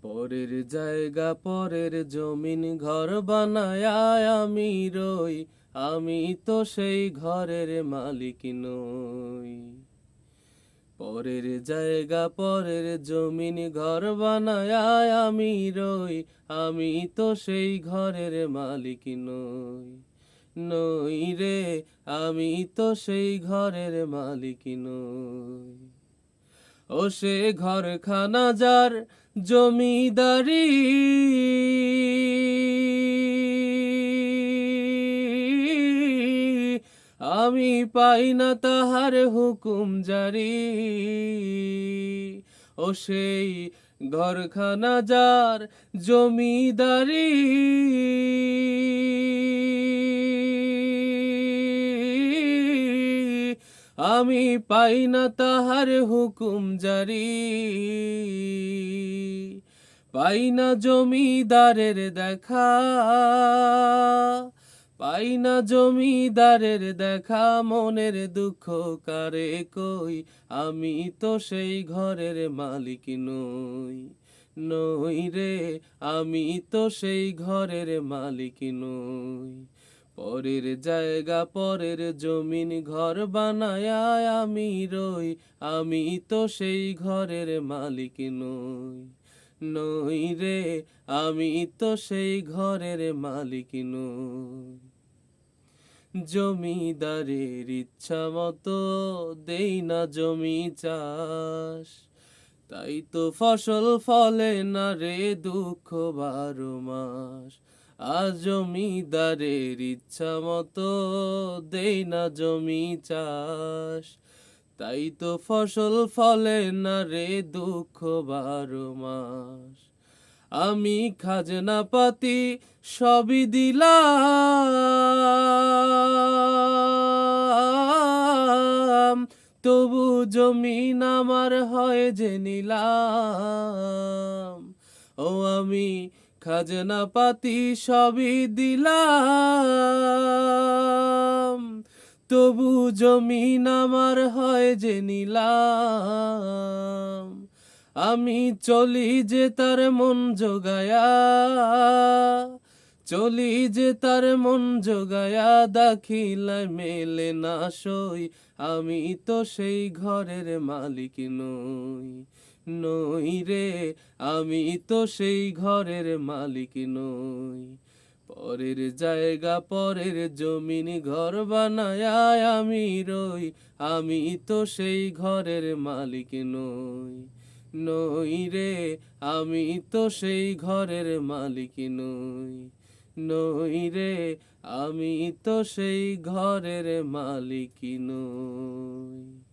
পরের জায়গা পরের জমিন ঘর বানায় আমি রই, আমি তো সেই ঘরের মালিক নই। পরের জায়গা পরের জমিন ঘর বানায় আমি রই, আমি তো সেই ঘরের মালিক নই। নই রে, আমি তো সেই ঘরের মালিক নই। ও সে ঘরখানা যার জমিদারি, আমি পাই না তাহার হুকুম জারি। ও সেই ঘরখানা যার জমিদারি, আমি পাই না তাহার হুকুম জারি। পাই না জমিদারের দেখা, পাই না জমিদারের দেখা, মনের দুঃখ কারে কই, আমি তো সেই ঘরের মালিক নই। নই রে, আমি তো সেই ঘরের মালিক নই। পরের জায়গা পরের জমিন ঘর বানায় আমি রই, আমি তো সেই ঘরের মালিক নই। নই রে, আমি তো সেই ঘরের মালিক নই। জমিদারের ইচ্ছা মতো দেই না জমি চাষ, তাই তো ফসল ফলে না রে দুঃখ 12 মাস। আজ জমিদারের ইচ্ছা মতো দেই না জমি চাষ, তাই তো ফসল ফলে না রে দুঃখ 12 মাস। আমি খাজনা পাতি সবই দিলাম, তবু জমিন আমার হয় যে নিলাম। ও আমি খাজনা পাতি সবই দিলাম, তবু জমিন আমার হয় যে নিলাম। আমি চলি যে তার মন জোগায়া, চলি যে তার মন জোগায়া, দাখিলায় মেলে না সই, আমি তো সেই ঘরের মালিক নই। নই রে, আমি তো সেই ঘরের মালিক নই। পরের জায়গা পরের জমিন ঘর বানায় আমি রই, আমি তো সেই ঘরের মালিক নই। নই রে, আমি তো সেই ঘরের মালিক নই। নই রে, আমি তো সেই ঘরের মালিক নই।